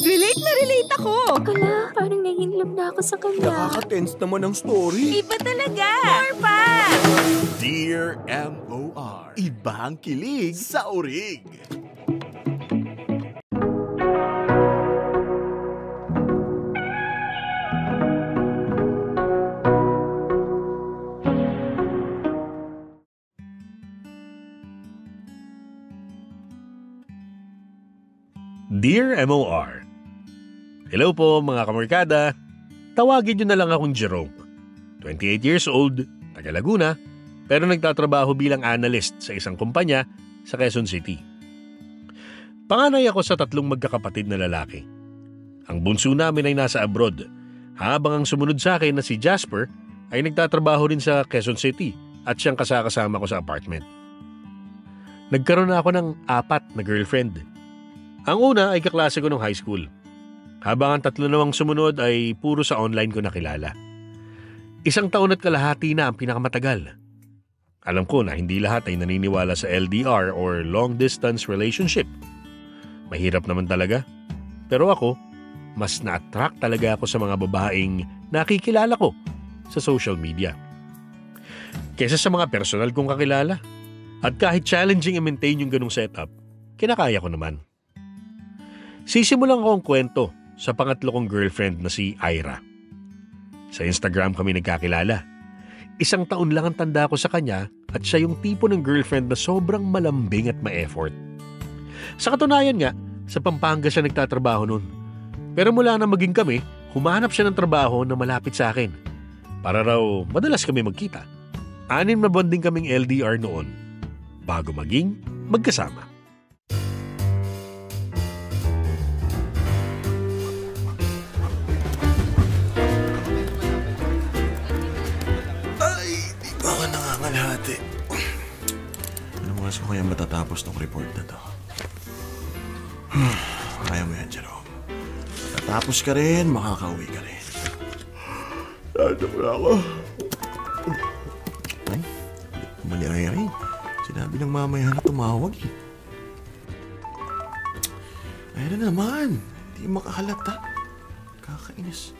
Relate na relate ako! Kala, parang nahihilap na ako sa kanya. Nakaka-tense naman ang story. Iba talaga! More pa! Dear M.O.R. Ibang kilig sa orig. Dear M.O.R. Hello po mga kamarkada. Tawagin niyo na lang akong Jerome. 28 years old, taga Laguna, pero nagtatrabaho bilang analyst sa isang kumpanya sa Quezon City. Panganay ako sa 3 magkakapatid na lalaki. Ang bunso namin ay nasa abroad, habang ang sumunod sa akin na si Jasper ay nagtatrabaho rin sa Quezon City at siyang kasama ko sa apartment. Nagkaroon na ako ng 4 na girlfriend. Ang una ay kaklase ko nung high school, habang ang 3 namang sumunod ay puro sa online ko nakilala. 1 taon at kalahati na ang pinakamatagal. Alam ko na hindi lahat ay naniniwala sa LDR or long distance relationship. Mahirap naman talaga. Pero ako, mas na-attract talaga ako sa mga babaeng nakikilala ko sa social media kaysa sa mga personal kong kakilala. At kahit challenging i-maintain yung ganung setup, kinakaya ko naman. Sisimulan ko ang kwento sa pangatlo kong girlfriend na si Ira. Sa Instagram kami nagkakilala. 1 taon lang ang tanda ko sa kanya at siya yung tipo ng girlfriend na sobrang malambing at ma-effort. Sa katunayan nga, sa Pampanga siya nagtatrabaho noon. Pero mula na maging kami, humanap siya ng trabaho na malapit sa akin. Para raw madalas kami magkita. 6 na buwan din kaming LDR noon, bago maging magkasama. Nangangalhati. Ano mo ko kaya matatapos tong report na to? Kaya mo yan, Jerome. Matatapos ka rin, makakauwi ka rin. Ano na ako? Ay, mali ay. Sinabi ng mamaya na tumawag eh. Ayan na naman. Hindi makahalata. Kakainis.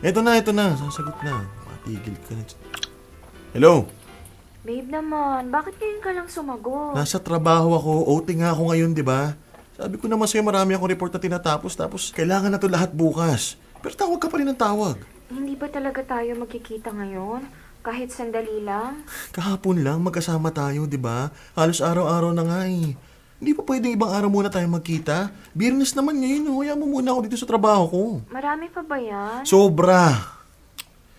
Ito na. Sasagot na. Matigil ka na. Hello? Babe naman, bakit ngayon ka lang sumagot? Nasa trabaho ako. OT nga ako ngayon, di ba? Sabi ko naman sa'yo marami akong report na tinatapos. Tapos kailangan na to lahat bukas. Pero tawag ka pa rin ng tawag. Hindi ba talaga tayo magkikita ngayon? Kahit sandali lang? Kahapon lang, magkasama tayo, di ba? Halos araw-araw na nga eh. Hindi pa pwedeng ibang araw muna tayo magkita? Biyernes naman ngayon, hayaan mo muna ako dito sa trabaho ko. Marami pa ba yan? Sobra!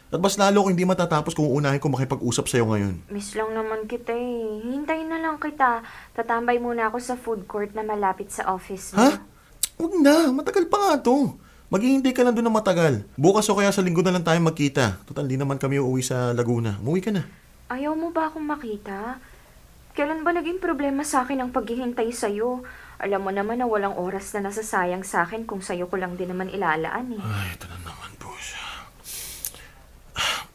At mas lalo ko hindi matatapos kung uunahin ko makipag-usap sa'yo ngayon. Miss lang naman kita eh. Hintayin na lang kita. Tatambay muna ako sa food court na malapit sa office mo. Ha? Huwag na, matagal pa nga to. Maghihintay ka lang doon ng matagal. Bukas o kaya sa linggo na lang tayo magkita. Total, di naman kami uuwi sa Laguna. Umuwi ka na. Ayaw mo ba akong makita? Kailan ba naging problema sa akin ang paghihintay sa'yo? Alam mo naman na walang oras na nasasayang sa akin kung sa'yo ko lang din naman ilalaan eh. Ay, ito na naman po siya.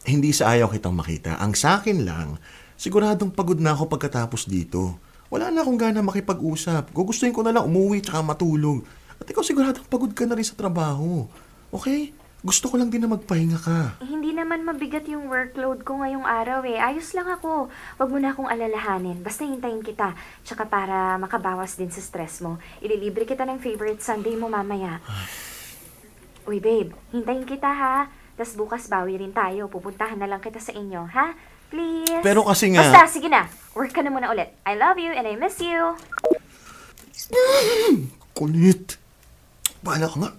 Hindi sa ayaw kitang makita. Ang sa akin lang, siguradong pagod na ako pagkatapos dito. Wala na akong gana makipag-usap. Gugustuhin ko na lang umuwi tsaka matulog. At ikaw siguradong pagod ka na rin sa trabaho. Okay? Gusto ko lang din na magpahinga ka. Hindi naman mabigat yung workload ko ngayong araw eh. Ayos lang ako. Huwag mo na akong alalahanin. Basta hintayin kita. Tsaka para makabawas din sa stress mo. Ililibre kita ng favorite Sunday mo mamaya. Uy babe, hintayin kita ha. Tas bukas bawi rin tayo. Pupuntahan na lang kita sa inyo, ha? Please? Pero kasi nga... Basta, sige na. Work ka na muna ulit. I love you and I miss you. Kulit. Bahala ka nga.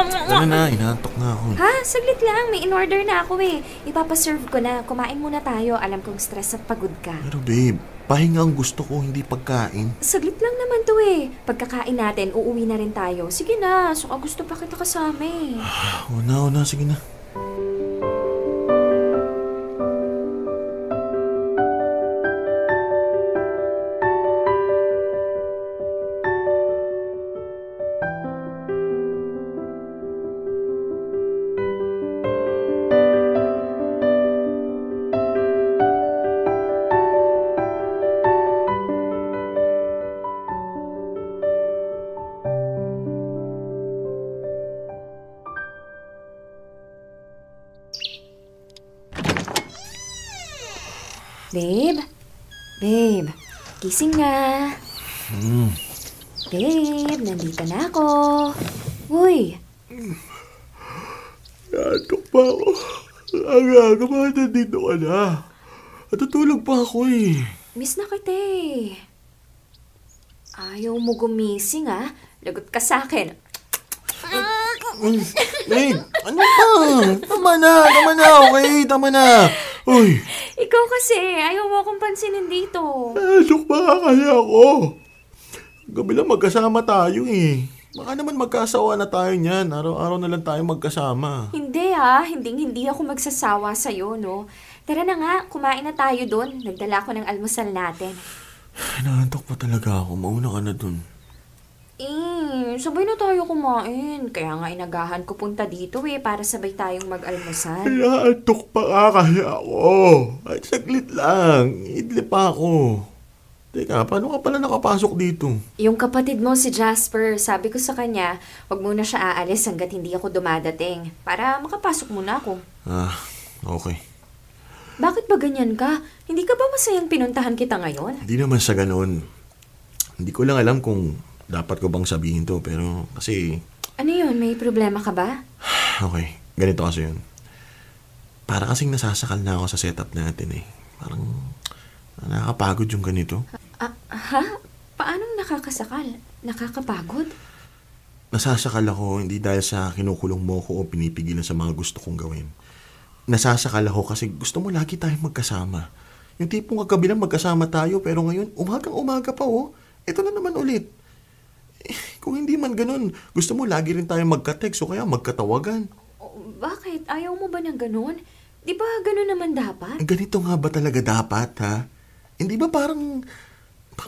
Tara na, inaantok na ako. Ha? Saglit lang. May in-order na ako eh. Ipapaserve ko na. Kumain muna tayo. Alam kong stress at pagod ka. Pero babe, pahinga ang gusto ko, hindi pagkain. Saglit lang naman to eh. Pagkakain natin, uuwi na rin tayo. Sige na. Saka gusto pa kita kasama eh. Una, sige na. Babe, gising na. Babe, nandito na ako. Uy. Naantok pa ako. Aga, bakit nandito ka na? Natutulog pa ako eh. Miss na kita eh. Ayaw mo gumising ah. Lagot ka sa akin. Babe, ano ba? Tama na, okay, tama na. Uy. Ikaw kasi, ayaw mo akong pansinin dito. Naantok pa kaya ako. Gabi lang magkasama tayo eh. Baka naman magkasawa na tayo niyan. Araw-araw na lang tayo magkasama. Hindi ah, hindi ako magsasawa sa'yo, no? Tara na nga, kumain na tayo doon. Nagdala ko ng almusal natin. Naantok pa talaga ako. Mauna ka na dun. Sabay na tayo kumain. Kaya nga inagahan ko punta dito eh, para sabay tayong mag-almusal. Naantok pa kaya ako. Ay, saglit lang. Idli pa ako. Teka, paano ka pala nakapasok dito? Yung kapatid mo si Jasper, sabi ko sa kanya, wag muna siya aalis hanggat hindi ako dumadating. Para makapasok muna ako. Ah, okay. Bakit ba ganyan ka? Hindi ka ba masayang pinuntahan kita ngayon? Hindi naman sa ganun. Hindi ko lang alam kung dapat ko bang sabihin to, pero kasi... Ano yun? May problema ka ba? Okay, ganito kasi yun. Para kasing nasasakal na ako sa setup natin eh. Parang nakakapagod yung ganito. Ha? Paano nakakasakal? Nakakapagod? Nasasakal ako hindi dahil sa kinukulong mo ko o pinipigilan sa mga gusto kong gawin. Nasasakal ako kasi gusto mo lagi tayong magkasama. Yung tipong kagabi lang magkasama tayo pero ngayon umagang-umaga pa oh. Ito na naman ulit. Kung hindi man ganun, gusto mo lagi rin tayong magka-text o kaya magkatawagan. Bakit? Ayaw mo ba ng ganun? Di ba ganun naman dapat? Ganito nga ba talaga dapat, ha? Hindi ba parang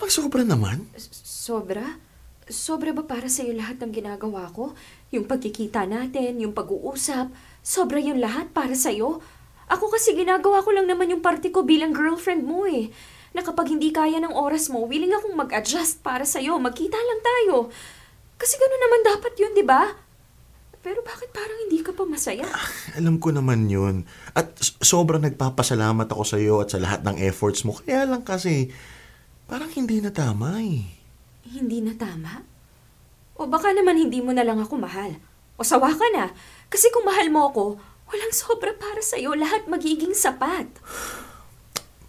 sobra naman? Sobra? Sobra ba para sa'yo lahat ng ginagawa ko? Yung pagkikita natin, yung pag-uusap, sobra yung lahat para sa'yo? Ako kasi ginagawa ko lang naman yung parte ko bilang girlfriend mo eh. Na kapag hindi kaya ng oras mo, willing akong mag-adjust para sa'yo. Magkita lang tayo. Kasi gano'n naman dapat yun, di ba? Pero bakit parang hindi ka pa masaya? Alam ko naman yun. At sobrang nagpapasalamat ako sa iyo at sa lahat ng efforts mo. Kaya lang kasi, parang hindi na tama eh. Hindi na tama? O baka naman hindi mo na lang ako mahal. O sawa ka na. Kasi kung mahal mo ako, walang sobra para sa'yo. Lahat magiging sapat.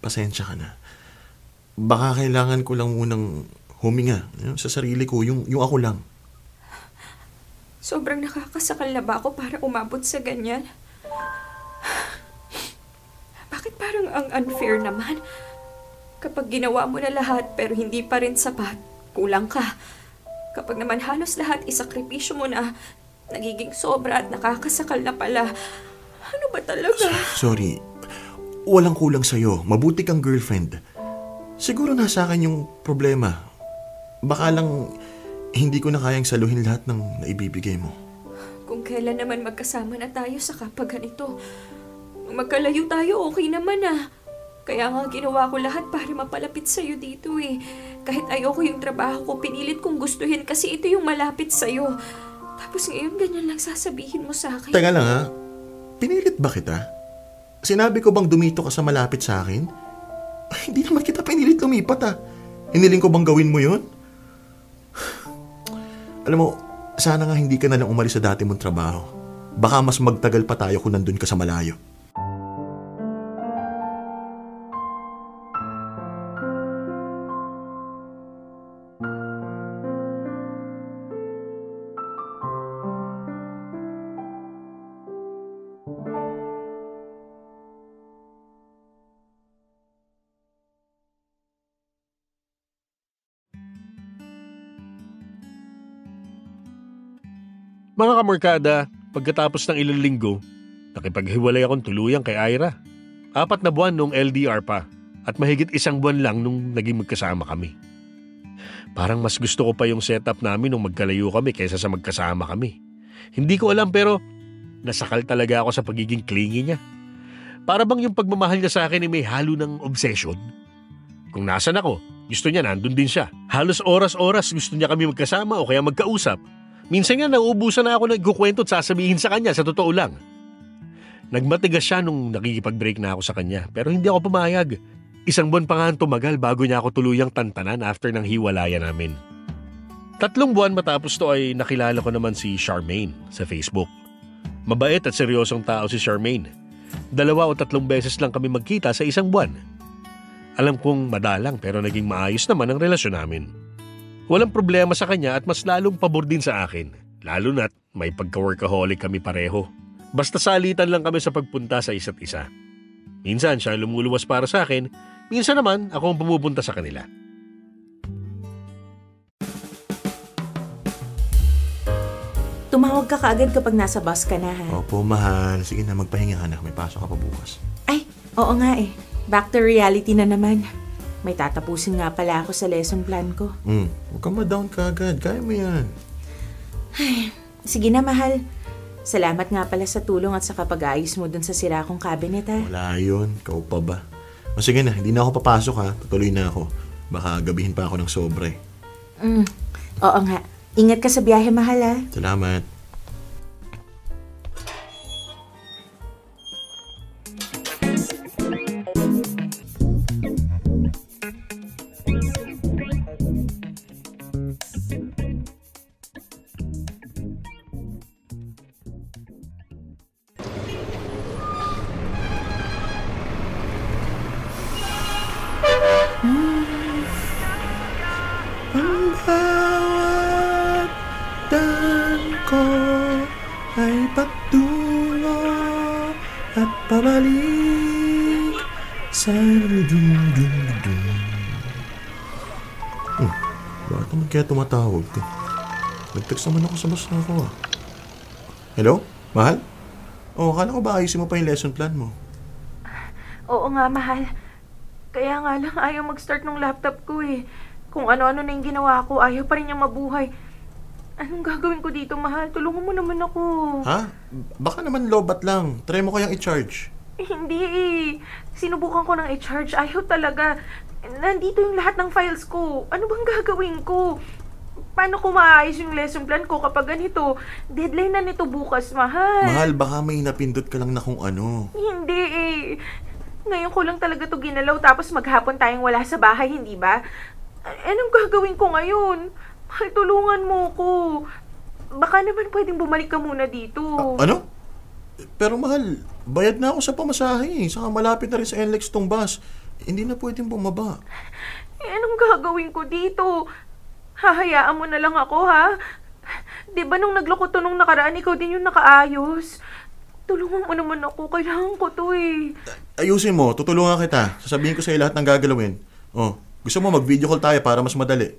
Pasensya ka na. Baka kailangan ko lang munang huminga sa sarili ko, yung ako lang. Sobrang nakakasakal na ba ako para umabot sa ganyan? Bakit parang ang unfair naman? Kapag ginawa mo na lahat pero hindi pa rin sapat, kulang ka. Kapag naman halos lahat isakripisyo mo na, nagiging sobra at nakakasakal na pala. Ano ba talaga? Sorry. Walang kulang sa'yo. Mabuti kang girlfriend. Siguro nasa akin yung problema. Baka lang hindi ko na kayang saluhin lahat ng naibibigay mo. Kung kailan naman magkasama na tayo sa kapag ganito. Magkalayo tayo, okay naman ah. Kaya nga ginawa ko lahat para mapalapit sa'yo dito eh. Kahit ayoko yung trabaho ko, pinilit kong gustuhin kasi ito yung malapit sa'yo. Tapos ngayon ganyan lang sasabihin mo sa akin. Teka lang ha. Pinilit ba kita? Sinabi ko bang dumito ka sa malapit sa akin? Hindi naman kita pinilit lumipat ah. Hiniling ko bang gawin mo yun? Alam mo, sana nga hindi ka na lang umalis sa dati mong trabaho. Baka mas magtagal pa tayo kung nandun ka sa malayo. Mga kamorkada, pagkatapos ng ilang linggo, nakipaghiwalay akong tuluyang kay Ira. 4 na buwan nung LDR pa at mahigit 1 buwan lang nung naging magkasama kami. Parang mas gusto ko pa yung setup namin nung magkalayo kami kaysa sa magkasama kami. Hindi ko alam pero nasakal talaga ako sa pagiging clingy niya. Para bang yung pagmamahal niya sa akin ay may halo ng obsession. Kung nasan ako, gusto niya nandun din siya. Halos oras-oras gusto niya kami magkasama o kaya magkausap. Minsan nga nauubusan na ako nagkukwento at sasabihin sa kanya sa totoo lang. Nagmatigas siya nung nakikipag-break na ako sa kanya pero hindi ako pumayag. 1 buwan pa nga ang tumagal bago niya ako tuluyang tantanan after ng hiwalayan namin. 3 buwan matapos to ay nakilala ko naman si Charmaine sa Facebook. Mabait at seryosong tao si Charmaine. 2 o 3 beses lang kami magkita sa 1 buwan. Alam kong madalang pero naging maayos naman ang relasyon namin. Walang problema sa kanya at mas lalong pabor din sa akin. Lalo na't may pagka-workaholic kami pareho. Basta salitan lang kami sa pagpunta sa isa't isa. Minsan siya lumuluwas para sa akin, minsan naman ako ang pumupunta sa kanila. Tumawag ka kaagad kapag nasa bus ka na, ha? Opo, mahal. Sige na, magpahinga ka na. May pasok ka pa bukas. Ay, oo nga eh. Back to reality na naman. May tatapusin nga pala ako sa lesson plan ko. Huwag kang ma-down ka agad. Kaya mo yan. Ay, sige na, mahal. Salamat nga pala sa tulong at sa pag-aayos mo dun sa sira kong cabinet, ha? Wala yun. Ikaw pa ba? O sige na, hindi na ako papasok ha. Tutuloy na ako. Baka gabihin pa ako ng sobre. Oo nga. Ingat ka sa biyahe, mahal, ha? Salamat. Ang bawat daan ko ay pagtungo at pabalik sa dum-dum-dum. Bakit naman kaya tumatawag ka? Nag-text naman ako sa boss na ako ah. Hello? Mahal? Akala ko ba ayusin mo pa yung lesson plan mo? Oo nga, mahal. Kaya nga lang ayaw mag-start ng laptop ko eh. Kung ano-ano na yung ginawa ko, ayaw pa rin niya mabuhay. Anong gagawin ko dito, mahal? Tulungan mo naman ako. Ha? Baka naman lobat lang. Try mo kayang i-charge. Hindi eh. Sinubukan ko ng i-charge. Ayaw talaga. Nandito yung lahat ng files ko. Ano bang gagawin ko? Paano ko maayos yung lesson plan ko kapag ganito? Deadline na nito bukas, mahal. Mahal, baka may napindot ka lang na kung ano. Hindi eh. Ngayon ko lang talaga to ginalaw tapos maghapon tayong wala sa bahay, hindi ba? Anong gagawin ko ngayon? Mahal, tulungan mo ko. Baka naman pwedeng bumalik ka muna dito. Ano? Pero mahal, bayad na ako sa pamasahe. Saka malapit na rin sa NLEX tong bus. Hindi na pwedeng bumaba. Anong gagawin ko dito? Hahayaan mo na lang ako, ha? Di ba nung nagloko to nung nakaraan, ikaw din yung nakaayos? Tulungan mo naman ako. Kailangan ko to eh. Ayusin mo, tutulungan kita. Sasabihin ko sa'yo lahat ng gagalawin. Gusto mo mag-video call tayo para mas madali?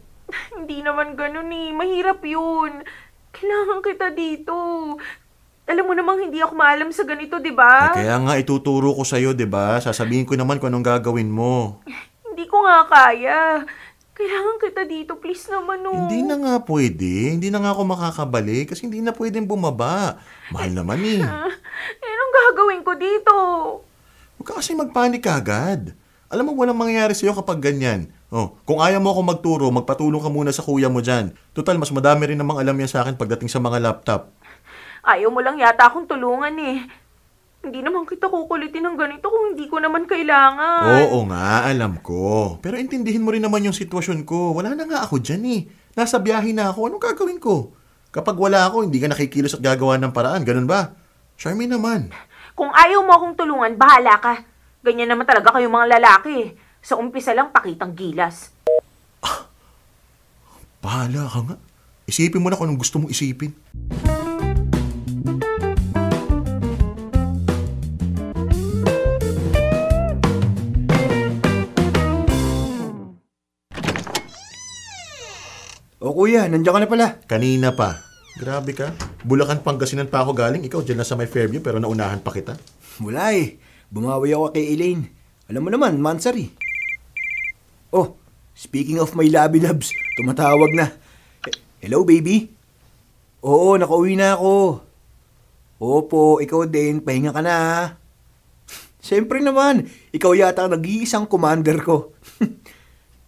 Hindi naman ganun eh. Mahirap yun. Kailangan kita dito. Alam mo namang hindi ako maalam sa ganito, di ba? Kaya nga ituturo ko sa'yo, di ba? Sasabihin ko naman kung anong gagawin mo. Hindi ko nga kaya. Kailangan kita dito, please naman oh. Hindi na nga pwede. Hindi na nga ako makakabalik kasi hindi na pwedeng bumaba. Mahal naman eh. Anong gagawin ko dito? Huwag ka kasi magpanik agad. Alam mo, walang mangyayari sa'yo kapag ganyan. Kung ayaw mo ako magturo, magpatulong ka muna sa kuya mo dyan. Total, mas madami rin namang alam yan sa akin pagdating sa mga laptop. Ayaw mo lang yata akong tulungan eh. Hindi naman kita kukulitin ng ganito kung hindi ko naman kailangan. Oo nga, alam ko. Pero intindihin mo rin naman yung sitwasyon ko. Wala na nga ako dyan eh. Nasa biyahe na ako. Anong gagawin ko? Kapag wala ako, hindi ka nakikilos at gagawa ng paraan. Ganun ba? Charmaine naman. Kung ayaw mo akong tulungan, bahala ka. Ganyan naman talaga kayong mga lalaki. Sa umpisa lang, pakitang gilas. Bahala ka nga. Isipin mo na kung anong gusto mong isipin. O kuya, nandiyan ka na pala. Kanina pa. Grabe ka. Bulacan, Pangasinan pa ako galing. Ikaw dyan na sa may Fairview pero naunahan pa kita. Wala eh. Bumawi ako kay Elaine. Alam mo naman, Mansari. Oh, speaking of my lovey loves, tumatawag na. Hello, baby? Oo, nakauwi na ako. Opo, ikaw din. Pahinga ka na. Siyempre naman, ikaw yata ang nag-iisang commander ko.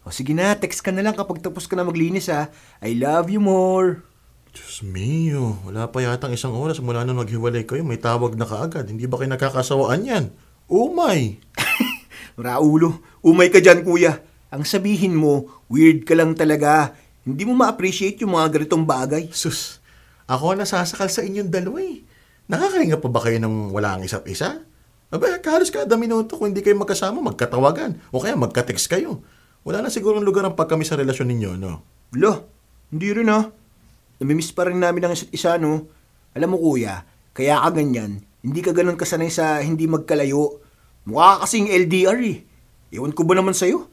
O sige na, text ka na lang kapag tapos ka na maglinis ha. I love you more. Diyos mio, wala pa yatang isang oras mula nung maghiwalay kayo. May tawag na kaagad. Hindi ba kayo nakakasawaan yan? Oh my! Raulo, umay ka dyan kuya. Ang sabihin mo, weird ka lang talaga. Hindi mo ma-appreciate yung mga ganitong bagay. Sus, ako nasasakal sa inyong dalawa eh. Nakakahinga pa ba kayo ng wala ang isa't isa? Aba, halos kada minuto kung hindi kayo magkasama, magkatawagan. O kaya magka-text kayo. Wala na sigurong lugar ang pagkami sa relasyon ninyo, no? Lo, hindi rin ha. Namimiss pa rin namin ang isa't isa, no? Alam mo kuya, kaya ka ganyan. Hindi ka ganun kasanay sa hindi magkalayo. Mukha ka kasing LDR eh. Ewan ko ba naman sa'yo?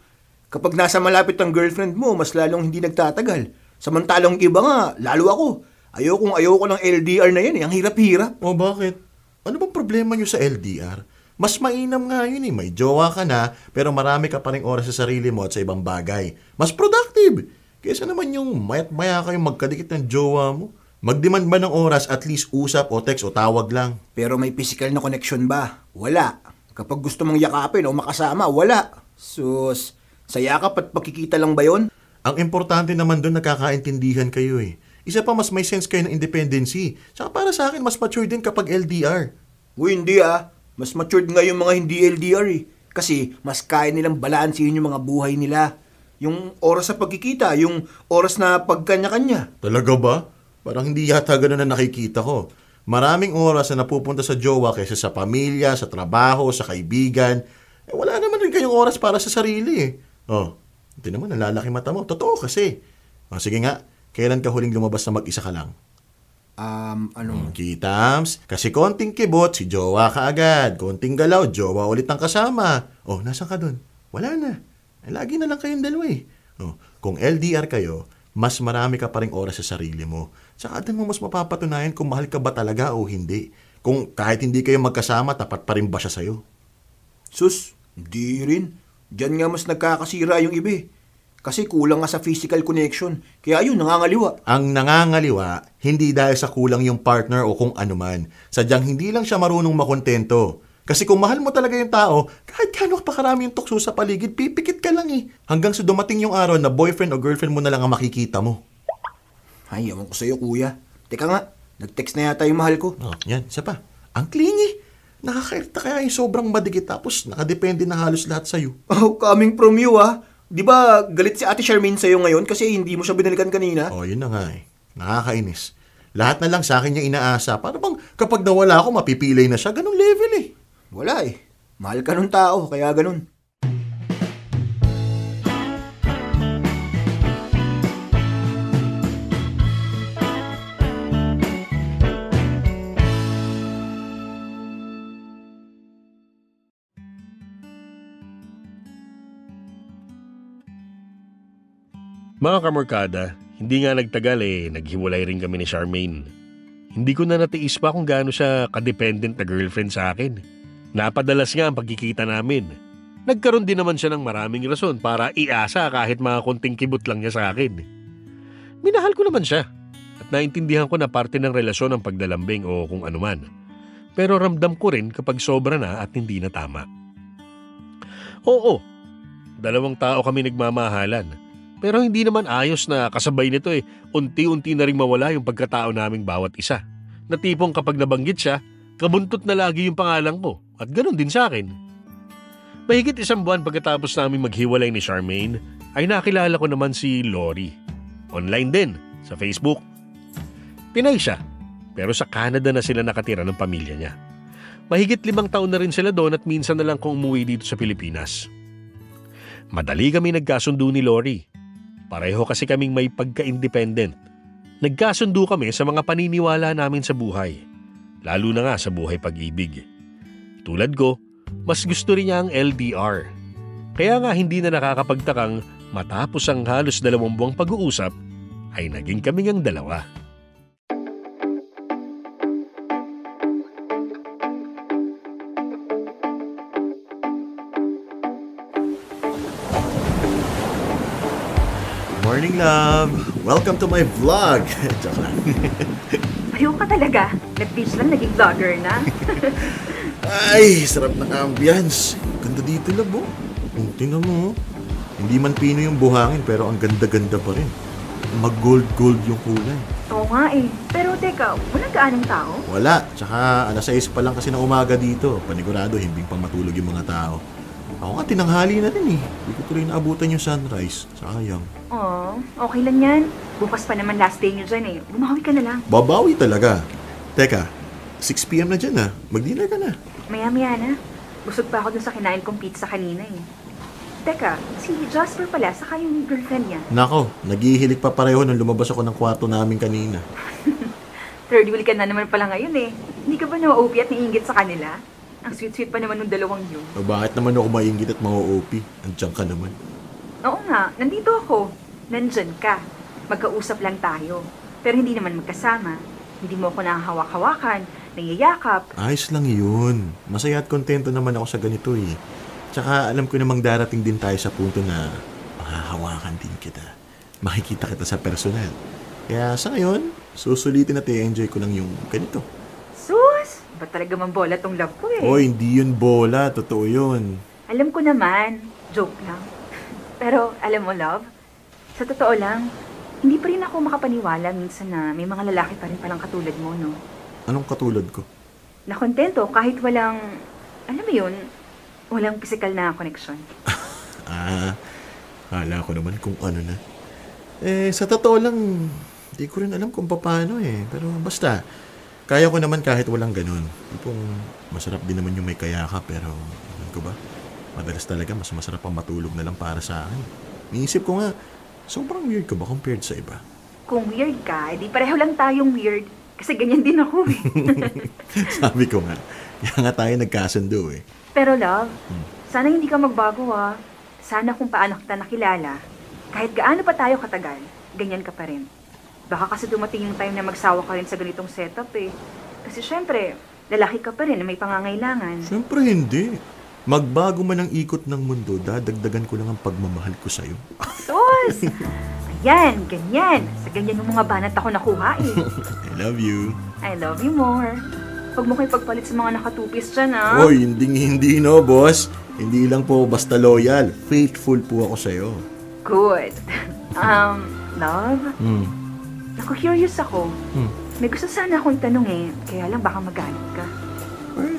Kapag nasa malapit ang girlfriend mo, mas lalong hindi nagtatagal. Samantalang iba nga, lalo ako. Ayoko ng LDR na yan eh. Ang hirap-hirap. O bakit? Ano bang problema nyo sa LDR? Mas mainam nga yun eh. May jowa ka na, pero marami ka pa rin oras sa sarili mo at sa ibang bagay. Mas productive! Kaysa naman yung mayat-maya kayong magkadikit ng jowa mo. Mag-demand ba ng oras, at least usap o text o tawag lang? Pero may physical na connection ba? Wala. Kapag gusto mong yakapin o makasama, wala. Sus, sa yakap at pagkikita lang ba yon? Ang importante naman doon, nakakaintindihan kayo eh. Isa pa, mas may sense kayo ng independency. Saka para sa akin, mas mature din kapag LDR. Uy, hindi ah. Mas matured nga yung mga hindi LDR eh. Kasi mas kaya nilang balansihin yung mga buhay nila. Yung oras sa pagkikita, yung oras na pagkanya-kanya. Talaga ba? Parang hindi yata ganun na nakikita ko. Maraming oras na napupunta sa jowa kaysa sa pamilya, sa trabaho, sa kaibigan. Wala naman rin kayong oras para sa sarili eh. Oh, hindi naman nalalaki mata mo. Totoo kasi. Sige nga, kailan ka huling lumabas na mag-isa ka lang? Kitams, kasi konting kibot, si jowa ka agad. Konting galaw, jowa ulit ang kasama. Oh, nasan ka dun? Wala na. Lagi na lang kayong dalawa eh. Oh, kung LDR kayo, mas marami ka pa ring oras sa sarili mo. Saka din mo mas mapapatunayan kung mahal ka ba talaga o hindi. Kung kahit hindi kayo magkasama, tapat pa rin ba siya sa'yo? Sus, hindi rin. Diyan nga mas nagkakasira yung iba eh. Kasi kulang nga sa physical connection. Kaya yun, nangangaliwa. Ang nangangaliwa, hindi dahil sa kulang yung partner o kung anuman. Sadyang hindi lang siya marunong makontento. Kasi kung mahal mo talaga yung tao, kahit gaano pa karami yung tukso sa paligid, pipikit ka lang eh. Hanggang sa dumating yung araw na boyfriend o girlfriend mo na lang ang makikita mo. Ay, ewan ko sa'yo, kuya. Teka nga, nag-text na yata yung mahal ko. Oh, yan, isa pa. Ang clingy. Nakakairita kaya yung sobrang madigit tapos nakadepende na halos lahat sa'yo. Oh, coming from you ah. Di ba galit si Ate Charmaine sa'yo ngayon kasi hindi mo siya binalikan kanina? Oh, yun na nga eh. Nakakainis. Lahat na lang sa akin niya inaasa. Para bang kapag nawala ako, mapipilay na siya. Ganun level eh. Wala eh. Mahal ka nung tao, kaya ganun. Mga kamorkada, hindi nga nagtagal naghiwalay rin kami ni Charmaine. Hindi ko na natiis pa kung gaano siya kadependent na girlfriend sa akin. Napadalas nga ang pagkikita namin. Nagkaroon din naman siya ng maraming rason para iasa kahit mga konting kibot lang niya sa akin. Minahal ko naman siya at naintindihan ko na parte ng relasyon ang pagdalambing o kung anuman. Pero ramdam ko rin kapag sobra na at hindi na tama. Oo, 2 tao kami nagmamahalan. Pero hindi naman ayos na kasabay nito unti-unti na rin mawala yung pagkatao naming bawat isa. Na tipong kapag nabanggit siya, kabuntot na lagi yung pangalan ko at ganun din sa akin. Mahigit 1 buwan pagkatapos namin maghiwalay ni Charmaine, ay nakilala ko naman si Lori. Online din, sa Facebook. Pinay siya, pero sa Canada na sila nakatira ng pamilya niya. Mahigit 5 taon na rin sila doon at minsan na lang kung umuwi dito sa Pilipinas. Madali kami nagkasundo ni Lori. Pareho kasi kaming may pagka-independent. Nagkasundo kami sa mga paniniwala namin sa buhay. Lalo na nga sa buhay pag-ibig. Tulad ko, mas gusto rin niya ang LDR. Kaya nga hindi na nakakapagtakang matapos ang halos 2 buwang pag-uusap, ay naging kaming ang dalawa. Morning, love. Welcome to my vlog. Joke lang. Ayaw ka talaga. Nag-beach lang, naging vlogger na. Ay, sarap ng ambience. Ganda dito, love, oh. Tingnan mo, oh. Hindi man pino yung buhangin, pero ang ganda-ganda pa rin. Mag-gold-gold yung kulay. Oo nga eh. Pero teka, walang gaanong tao? Wala. Tsaka alas 6 pa lang kasi ng umaga dito. Panigurado, himbing pang matulog yung mga tao. Ako nga, tinanghali na rin eh. Hindi ko tuloy naabutan yung sunrise. Sayang. Oo, okay lang yan. Bukas pa naman last day nyo dyan eh. Bumawi ka na lang. Babawi talaga. Teka, 6 p.m. na dyan ah. Mag-dinner ka na. Maya-maya na. Busog pa ako dun sa kinain kong pizza kanina eh. Teka, si Jasper pala, saka yung girlfriend niya. Nako, naghihilik pa pareho nung lumabas ako ng kwarto namin kanina. Third wheel ka na naman pala ngayon eh. Hindi ka ba na-OP at niinggit sa kanila? Ang sweet-sweet pa naman ng dalawang yun. O bakit naman ako maingit at mga-OP? Andiyan ka naman. Oo nga, nandito ako. Nandyan ka. Magkausap lang tayo. Pero hindi naman magkasama. Hindi mo ako nakahawak-hawakan, nangiyayakap. Ayos lang yun. Masaya at kontento naman ako sa ganito eh. Tsaka alam ko namang darating din tayo sa punto na mahahawakan din kita. Makikita kita sa personal. Kaya sa ngayon, susulitin at i-enjoy ko lang yung ganito. Sus! Ba't talaga mambola tong love ko eh? Oy, hindi yun bola. Totoo yun. Alam ko naman. Joke lang. Pero alam mo, love, sa totoo lang, hindi pa rin ako makapaniwala minsan na may mga lalaki pa rin palang katulad mo, no? Anong katulad ko? Nakontento kahit walang, alam mo yun, walang physical na connection. Kala ko naman kung ano na. Sa totoo lang, di ko rin alam kung paano eh. Pero basta, kaya ko naman kahit walang ganun. Tipong masarap din naman yung may kayaka, pero alam ko ba, madalas talaga mas masarap ang matulog na lang para sa akin. Niisip ko nga, sobrang weird ka ba compared sa iba? Kung weird ka, edi pareho lang tayong weird. Kasi ganyan din ako eh. Sabi ko nga, kaya nga tayo nagkasundo eh. Pero love, sana hindi ka magbago ah. Sana kung paano kita nakilala, kahit gaano pa tayo katagal, ganyan ka pa rin. Baka kasi dumating yung time na magsawa ka rin sa ganitong setup eh. Kasi syempre, lalaki ka pa rin na may pangangailangan. Siyempre hindi. Magbago man ang ikot ng mundo, dadagdagan ko lang ang pagmamahal ko sa'yo. Sus! Ayan, ganyan. Sa ganyan yung mga banat ako nakuha eh. I love you. I love you more. Huwag mo kayo pagpalit sa mga nakatupis dyan ah. Oy, hindi no, boss. Hindi lang po basta loyal. Faithful po ako sa'yo. Good. Love? Naku, curious ako. May gusto sana akong itanong eh. Kaya lang baka magalit ka.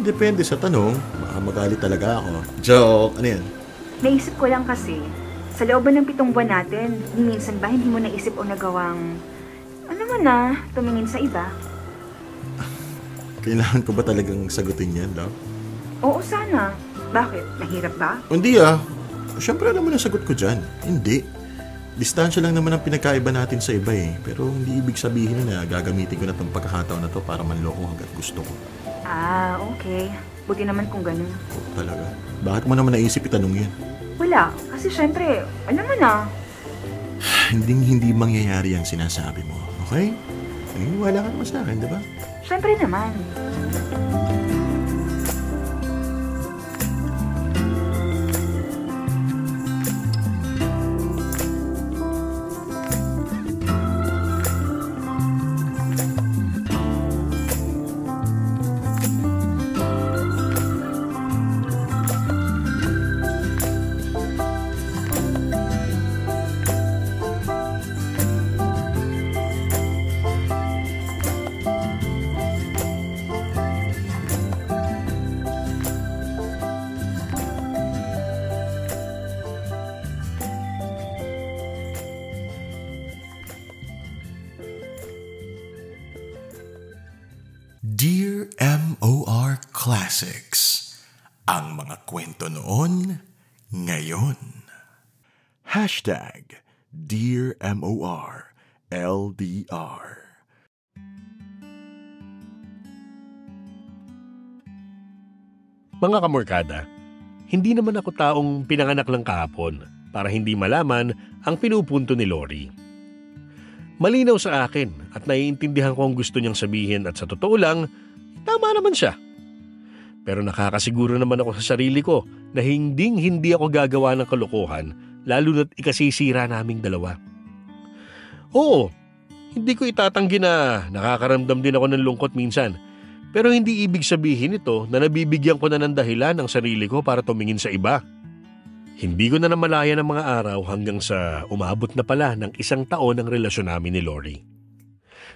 Depende sa tanong. Baka magalit talaga ako. Joke. Ano yan? Naisip ko lang kasi, sa loob ng 7 buwan natin, minsan ba hindi mo naisip o nagawang, ano man na, tumingin sa iba? Kailangan ko ba talagang sagutin yan, love? Oo, sana. Bakit? Mahirap ba? Hindi ah. Siyempre alam mo na sagot ko dyan. Hindi. Distansya lang naman ang pinagkaiba natin sa iba eh. Pero hindi ibig sabihin na gagamitin ko na itong pagkakataon na to para manloko hanggat gusto ko. Ah, okay. Buti naman kung ganun. Oh, talaga? Bakit mo naman naisip itanong yan? Wala. Kasi syempre, alam mo na. Hindi mangyayari ang sinasabi mo. Okay? Naniniwala ka naman sa akin, di ba? Syempre naman. Dear MOR Classics, ang mga kwento noon, ngayon. Hashtag Dear MOR LDR. Mga kamorkada, hindi naman ako taong pinanganak lang kahapon para hindi malaman ang pinupunto ni Lori. Malinaw sa akin at naiintindihan ko ang gusto niyang sabihin at sa totoo lang, tama naman siya. Pero nakakasiguro naman ako sa sarili ko na hindi ako gagawa ng kalokohan lalo na't ikasisira naming dalawa. Oo, hindi ko itatanggi na nakakaramdam din ako ng lungkot minsan. Pero hindi ibig sabihin ito na nabibigyan ko na ng dahilan ang sarili ko para tumingin sa iba. Hindi ko na namalayan ng mga araw hanggang sa umabot na pala ng 1 taon ang relasyon namin ni Lori.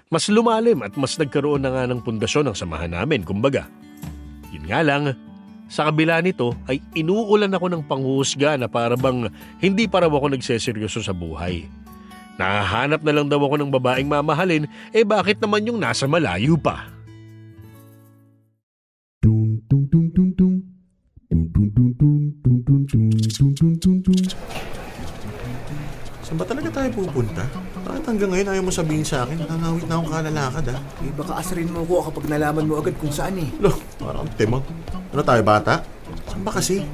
Mas lumalim at mas nagkaroon na nga ng pundasyon ang samahan namin, kumbaga. Yun nga lang, sa kabila nito ay inuulan ako ng panghuhusga na para bang hindi pa raw ako nagseseryoso sa buhay. Nahahanap na lang daw ako ng babaeng mamahalin, bakit naman yung nasa malayo pa? Saan ba talaga tayo pupunta? Bakit hanggang ngayon ayaw mo sabihin sa akin? Nangawit na akong kalalakad Baka asarin mo ko kapag nalaman mo agad kung saan Loh, parang timang. Ano tayo, bata? Saan ba kasi?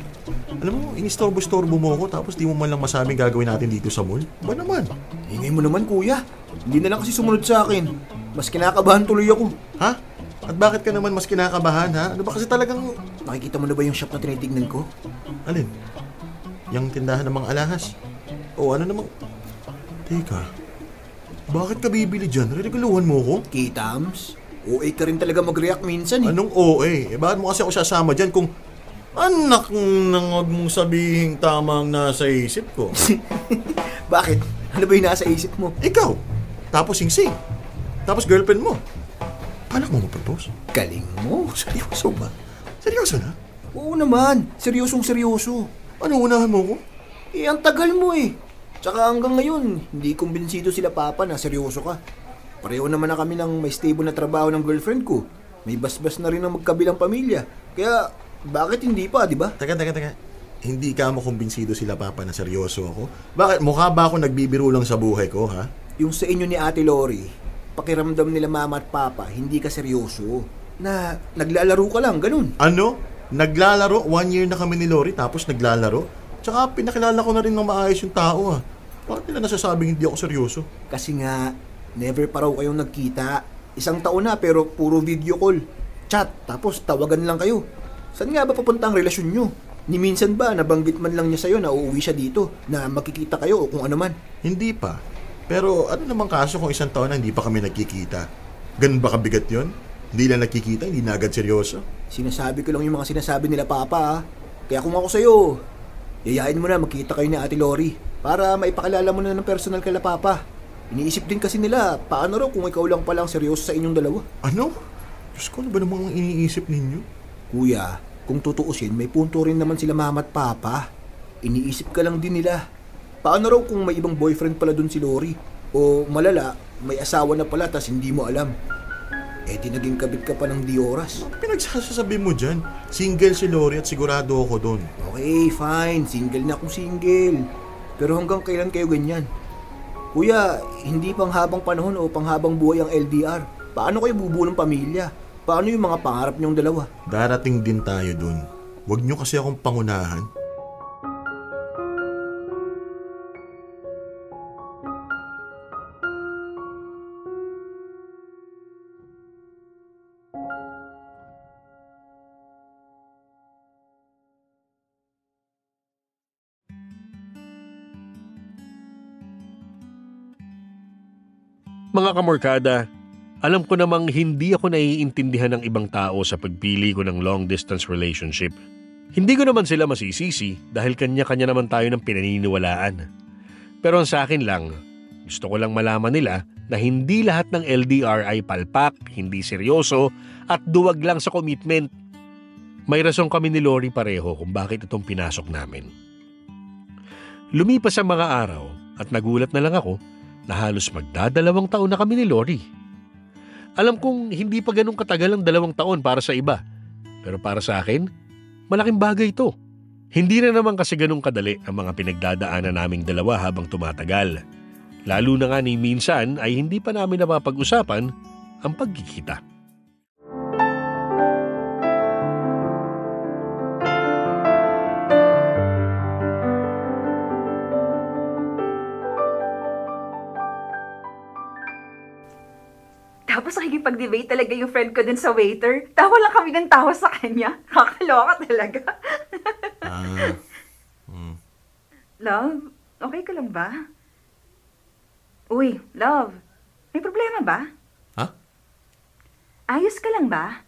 Alam mo, inistorbo-storbo mo ako tapos di mo man lang masabing gagawin natin dito sa mall. Ba naman? Ingay mo naman kuya. Hindi na lang kasi sumunod sa akin. Mas kinakabahan tuloy ako. Ha? At bakit ka naman mas kinakabahan, ha? Ano ba kasi talagang... Nakikita mo na ba yung shop na tinitignan ko? Alin? Yung tindahan ng mga alahas? O ano namang... Teka, bakit ka bibili dyan? Reregaluhan mo ko? Kitams? OA ka rin talaga mag-react minsan Anong OA? Bakit mo kasi ako sasama dyan kung... Anak nang wag mong sabihin tama ang nasa isip ko. Bakit? Ano ba yung nasa isip mo? Ikaw. Tapos sing-sing. Tapos girlfriend mo. Paano mo mag-propose? Galing mo. Seryoso ba? Seryoso na? Oo naman. Seryosong seryoso. Ano unahan mo ko? Ang tagal mo Tsaka hanggang ngayon, hindi kumbinsido sila papa na seryoso ka. Pareho naman na kami ng may stable na trabaho ng girlfriend ko. May basbas na rin ng magkabilang pamilya. Kaya, bakit hindi pa, di ba? Teka. Hindi ka mo kumbinsido sila papa na seryoso ako? Bakit? Mukha ba ako nagbibiro lang sa buhay ko, ha? Yung sa inyo ni Ate Lori, pakiramdam nila mama at papa, hindi ka seryoso. Na naglalaro ka lang, ganun. Ano? Naglalaro? 1 year na kami ni Lori tapos naglalaro? Tsaka pinakilala ko na rin ng maayos yung tao, ha? Bakit nila nasasabing hindi ako seryoso? Kasi nga, never pa raw kayong nagkita. 1 taon na pero puro video call. Chat, tapos tawagan lang kayo. Saan nga ba papunta ang relasyon nyo? Ni minsan ba nabanggit man lang niya sa'yo na uuwi siya dito, na makikita kayo o kung ano man? Hindi pa. Pero ano namang kaso kung 1 taon na hindi pa kami nagkikita? Ganun ba kabigat yun? Hindi lang nagkikita, hindi na agad seryoso? Sinasabi ko lang yung mga sinasabi nila papa Kaya kung ako sa'yo, yayain mo na magkita kayo ni Ate Lori para maipakilala mo na ng personal kay papa. Iniisip din kasi nila, paano raw kung ikaw lang palang seryoso sa inyong dalawa? Ano? Diyos ko, ano ba namang iniisip ninyo? Kuya, kung tutuusin, may punto rin naman sila mama at papa. Iniisip ka lang din nila. Paano raw kung may ibang boyfriend pala dun si Lori? O malala, may asawa na pala tas hindi mo alam. Di naging kabit ka pa ng di oras. Pinagsasabi mo dyan, single si Lori at sigurado ako dun. Okay, fine. Single na akong single. Pero hanggang kailan kayo ganyan? Kuya, hindi pang habang panahon o pang habang buhay ang LDR. Paano kayo bubuo ng pamilya? Paano yung mga pangarap niyong dalawa? Darating din tayo dun. Huwag niyo kasi akong pangunahan. Mga kamorkada, alam ko namang hindi ako naiintindihan ng ibang tao sa pagpili ko ng long-distance relationship. Hindi ko naman sila masisisi dahil kanya-kanya naman tayo ng pinaniniwalaan. Pero ang sa akin lang, gusto ko lang malaman nila na hindi lahat ng LDR ay palpak, hindi seryoso at duwag lang sa commitment. May rason kami ni Lori pareho kung bakit itong pinasok namin. Lumipas ang mga araw at nagulat na lang ako na halos magdadalawang taon na kami ni Lori. Alam kong hindi pa ganun katagal ang 2 taon para sa iba. Pero para sa akin, malaking bagay ito. Hindi na naman kasi ganun kadali ang mga pinagdadaanan naming dalawa habang tumatagal. Lalo na nga ni minsan ay hindi pa namin napapag-usapan ang pagkikita. Tapos nakikipag-debate talaga yung friend ko dun sa waiter. Tawa lang kami ng tawa sa kanya. Kakaloka talaga. Love, okay ka lang ba? Uy, love. May problema ba? Ha? Ayos ka lang ba?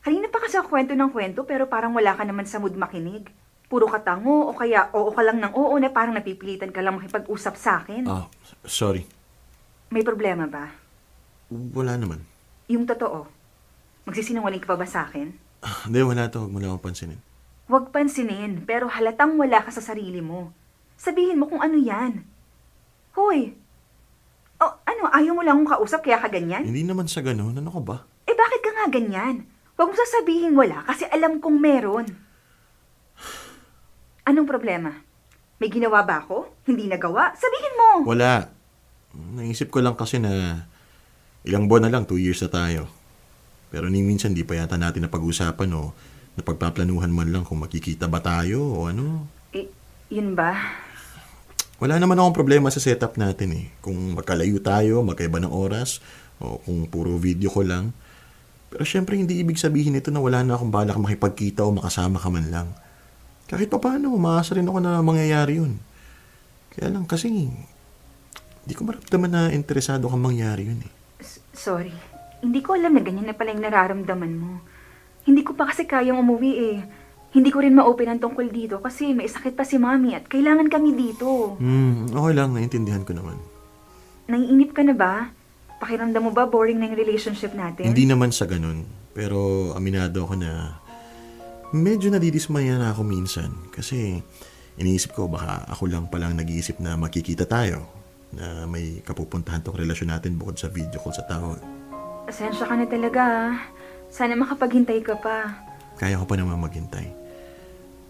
Kanina pa kasi ako kwento ng kwento pero parang wala ka naman sa mood makinig. Puro ka tango o kaya oo ka lang ng oo na parang napipilitan ka lang makipag-usap sa akin. Sorry. May problema ba? Wala naman. Yung totoo. Magsisinungaling ka pa ba sa akin? Hindi, wala to. Huwag mo lang akong pansinin. Huwag pansinin, pero halatang wala ka sa sarili mo. Sabihin mo kung ano yan. Hoy! Oh, ano, ayaw mo lang akong kausap kaya ka ganyan? Hindi naman sa ganun. Ano ka ba? Eh bakit ka nga ganyan? Huwag mo sasabihin wala kasi alam kong meron. Anong problema? May ginawa ba ako? Hindi nagawa? Sabihin mo! Wala. Naisip ko lang kasi na ilang buwan na lang, 2 years na tayo. Pero ni minsan di pa yata natin napag-usapan o napagpaplanuhan man lang kung makikita ba tayo o ano. Yun ba? Wala naman akong problema sa setup natin eh. Kung magkalayo tayo, magkaiba ng oras, o kung puro video ko lang. Pero syempre hindi ibig sabihin ito na wala na akong balak makipagkita o makasama ka man lang. Kahit pa paano, umaasa rin ako na mangyayari yun. Kaya lang kasi, hindi ko maramdaman na interesado kang mangyari yun eh. Sorry. Hindi ko alam na ganyan na pala yung nararamdaman mo. Hindi ko pa kasi kayang umuwi eh. Hindi ko rin ma-open ang tungkol dito kasi may sakit pa si Mami at kailangan kami dito. Okay lang, naiintindihan ko naman. Naiinip ka na ba? Pakiramdam mo ba boring na yung relationship natin? Hindi naman sa ganun. Pero aminado ako na medyo nadidismaya na ako minsan. Kasi iniisip ko baka ako lang palang nag-iisip na makikita tayo. Na may kapupuntahan tong relasyon natin bukod sa video call sa tawag. Asensya ka na talaga. Sana makapaghintay ka pa. Kaya ko pa naman maghintay.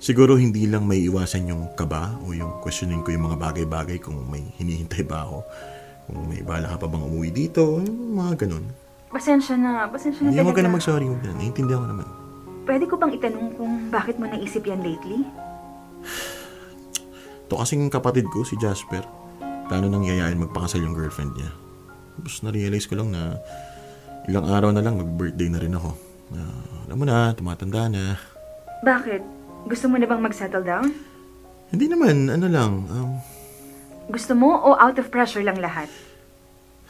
Siguro hindi lang may iwasan yung kaba o yung questioning ko yung mga bagay-bagay kung may hinihintay ba ako. Kung may bala ka pa bang umuwi dito, yung mga ganun. Pasensya na Hindi, talaga. huwag ka na mag-sorry. Naiintindihan ko naman. Pwede ko bang itanong kung bakit mo naisip yan lately? To kasing kapatid ko, si Jasper. Plano nang yayain magpakasal yung girlfriend niya. Tapos na-realize ko lang na ilang araw na lang mag-birthday na rin ako. Alam mo na, tumatanda na. Bakit? Gusto mo na bang mag-settle down? Hindi naman, ano lang. Gusto mo o out of pressure lang lahat?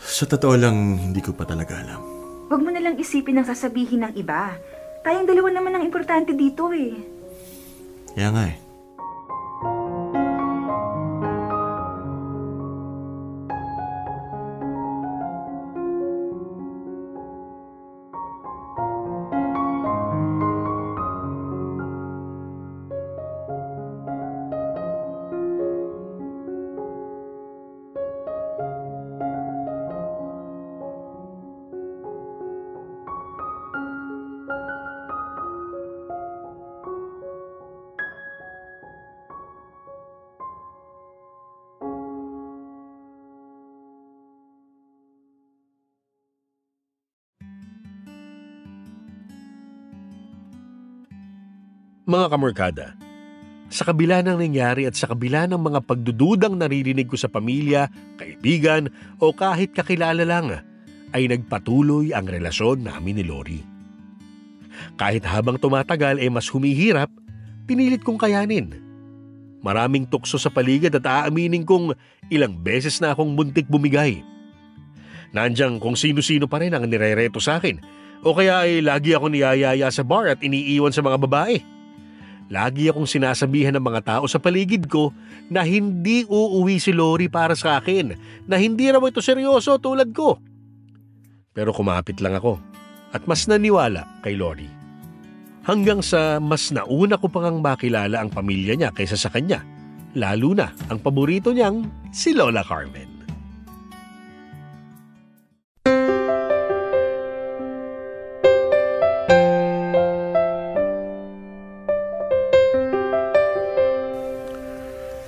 Sa totoo lang, hindi ko pa talaga alam. Huwag mo na lang isipin ang sasabihin ng iba. Tayong dalawa naman ang importante dito eh. Kaya nga eh. Mga kamorkada, sa kabila ng nangyari at sa kabila ng mga pagdududang naririnig ko sa pamilya, kaibigan o kahit kakilala lang, ay nagpatuloy ang relasyon namin ni Lori. Kahit habang tumatagal ay mas humihirap, pinilit kong kayanin. Maraming tukso sa paligid at aaminin kong ilang beses na akong muntik bumigay. Nandiyan kung sino-sino pa rin ang nirereto sa akin o kaya ay lagi ako niyayaya sa bar at iniiwan sa mga babae. Lagi akong sinasabihan ng mga tao sa paligid ko na hindi uuwi si Lori para sa akin, na hindi raw ito seryoso tulad ko. Pero kumapit lang ako at mas naniwala kay Lori. Hanggang sa mas nauna ko pang makilala ang pamilya niya kaysa sa kanya, lalo na ang paborito niyang si Lola Carmen.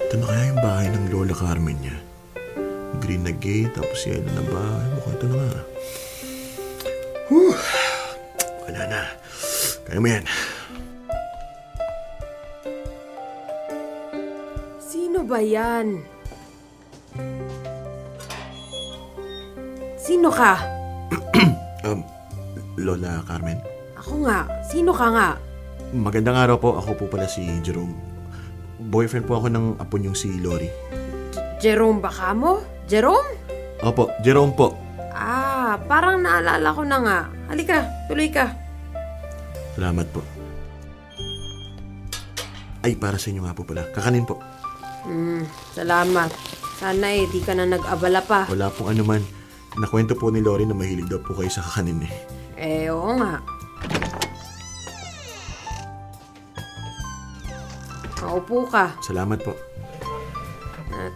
Ito na kaya yung bahay ng Lola Carmen niya. Green na gate, tapos yellow na bahay. Mukhang ito na nga. Wala na. Kaya mo yan. Sino ba yan? Sino ka? Lola Carmen? Ako nga. Sino ka nga? Magandang araw po. Ako po pala si Jerome. Boyfriend po ako ng apo niyong si Lori. Jerome Bacamo? Jerome? Opo, Jerome po. Parang naalala ko na nga. Halika, tuloy ka. Salamat po. Ay, para sa inyo nga po pala. Kakanin po. Salamat. Sana di ka na nag-abala pa. Wala pong anuman. Nakwento po ni Lori na mahilig daw po kayo sa kakanin eh. Oo nga. Maupo ka. Salamat po.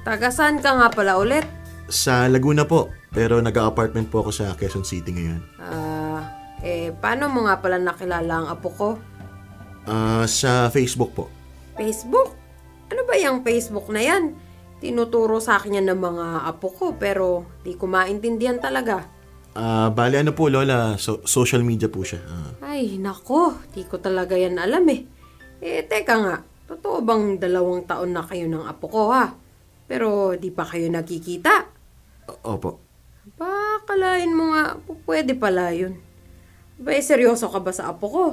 Taga-saan ka nga pala ulit? Sa Laguna po, pero nag-a-apartment po ako sa Quezon City ngayon. Paano mo nga pala nakilala ang apo ko? Sa Facebook po. Facebook? Ano ba yung Facebook na yan? Tinuturo sa akin yan ng mga apo ko pero di ko maintindihan talaga. Bali ano po Lola, social media po siya. Ay, nako, di ko talaga yan alam eh. Teka nga, totoo bang 2 taon na kayo ng apo ko ha? Pero di pa kayo nagkikita? Opo. Kalain mo nga, pwede pala yun. Seryoso ka ba sa apo ko?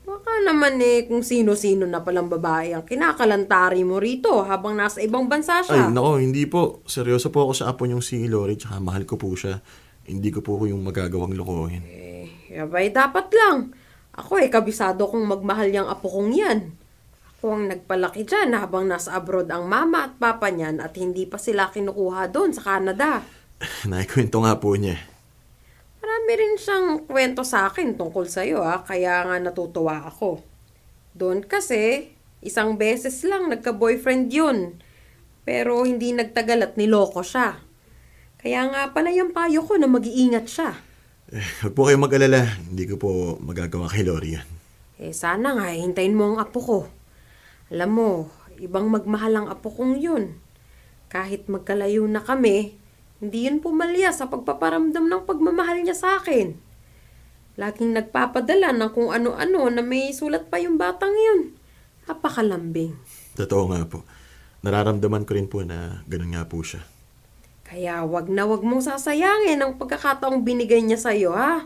Baka naman kung sino-sino na palang babae ang kinakalantari mo rito habang nasa ibang bansa siya. Ay, nako, hindi po. Seryoso po ako sa apo niyong si Lori, tsaka mahal ko po siya. Hindi ko po yung magagawang lokohin. Yabay, dapat lang. Ako kabisado kong magmahal yung apo kong yan. Ako ang nagpalaki dyan habang nasa abroad ang mama at papa niyan at hindi pa sila kinukuha doon sa Canada. Naikwento nga po niya. Marami rin siyang kwento sa akin tungkol sa'yo kaya nga natutuwa ako. Doon kasi, 1 beses lang nagka-boyfriend yun. Pero hindi nagtagal at niloko siya. Kaya nga pala yung payo ko na mag-iingat siya. Huwag po kayong mag-alala. Hindi ko po magagawa kay Lori yan. Sana nga, hintayin mo ang apo ko. Alam mo, ibang magmahal ang apo kong yun. Kahit magkalayo na kami, hindi yun pumalya sa pagpaparamdam ng pagmamahal niya sa akin. Laging nagpapadala ng kung ano-ano na may sulat pa yung batang yun. Napakalambing. Totoo nga po. Nararamdaman ko rin po na ganun nga po siya. Kaya wag na wag mong sasayangin ang pagkakataong binigay niya sa'yo, ha?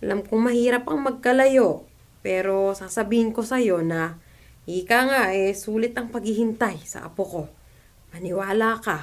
Alam kong mahirap ang magkalayo, pero sasabihin ko sa'yo na ika nga sulit ang paghihintay sa apo ko. Maniwala ka.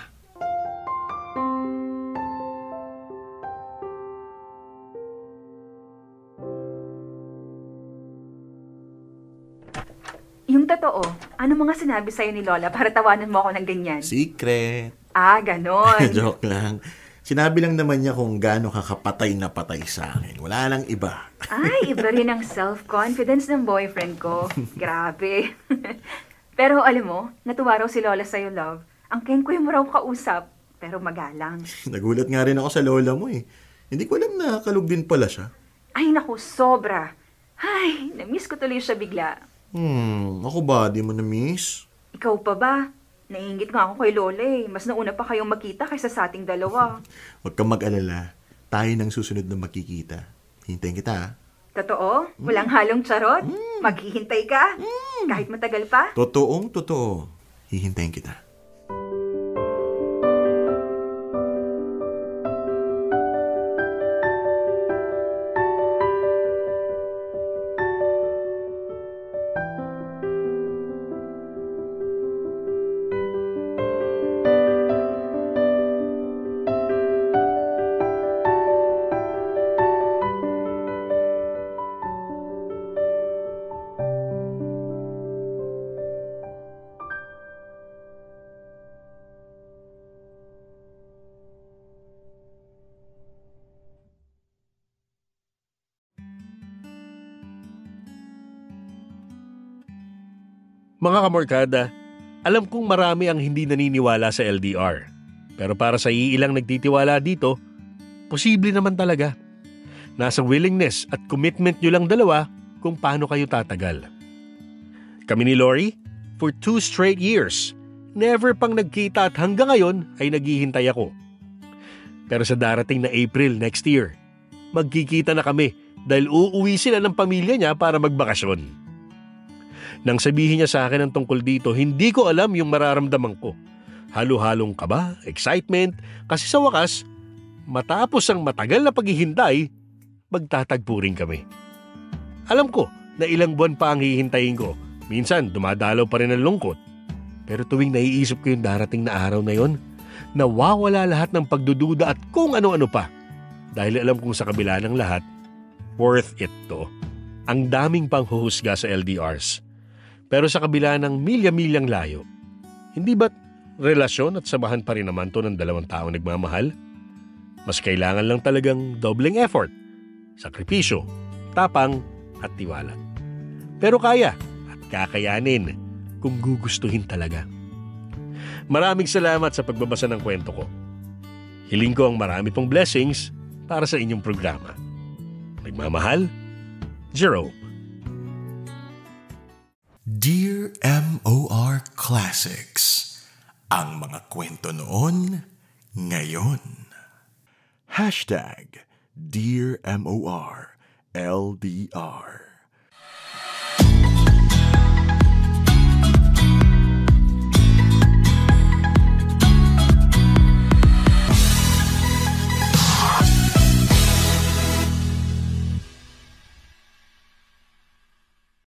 Yung totoo, ano mga sinabi sa'yo ni Lola para tawanan mo ako ng ganyan? Secret. Ganon. Joke lang. Sinabi lang naman niya kung gaano ka kapatay na patay sa akin. Wala lang iba. Ay, iba rin ang self-confidence ng boyfriend ko. Grabe. Pero alam mo, natuwa raw si Lola sa'yo, love. Ang kengkoy mo raw kausap, pero magalang. Nagulat nga rin ako sa lola mo eh. Hindi ko alam na kalug din pala siya. Ay, naku, sobra. Ay, na-miss ko tuloy siya bigla. Ako ba? Di mo na-miss? Ikaw pa ba? Naiingit nga ako kay Lola eh. Mas nauna pa kayong magkita kaysa sa ating dalawa. Huwag kang mag-alala. Tayo nang susunod na magkikita. Hintayin kita, ha? Totoo? Walang halong charot? Maghihintay ka? Kahit matagal pa? Totoong totoo. Hihintayin kita. Mga kamorkada, alam kong marami ang hindi naniniwala sa LDR. Pero para sa iilang nagtitiwala dito, posible naman talaga. Nasa willingness at commitment nyo lang dalawa kung paano kayo tatagal. Kami ni Lori, for 2 straight years, never pang nagkita at hanggang ngayon ay naghihintay ako. Pero sa darating na April next year, magkikita na kami dahil uuwi sila ng pamilya niya para magbakasyon. Nang sabihin niya sa akin ang tungkol dito, hindi ko alam yung mararamdaman ko. Halo-halong kaba, excitement, kasi sa wakas, matapos ang matagal na paghihintay, magtatagpo rin kami. Alam ko na ilang buwan pa ang hihintayin ko. Minsan, dumadalaw pa rin ang lungkot. Pero tuwing naiisip ko yung darating na araw na yon, nawawala lahat ng pagdududa at kung ano-ano pa. Dahil alam kong sa kabila ng lahat, worth it to. Ang daming panghuhusga sa LDRs. Pero sa kabila ng milya-milyang layo, hindi ba't relasyon at samahan pa rin naman to ng dalawang taong nagmamahal? Mas kailangan lang talagang doubling effort, sakripisyo, tapang at tiwala. Pero kaya at kakayanin kung gugustuhin talaga. Maraming salamat sa pagbabasa ng kwento ko. Hiling ko ang marami pong blessings para sa inyong programa. Nagmamahal, Jerome. Dear MOR Classics, ang mga kwento noon, ngayon. #Dear MOR LDR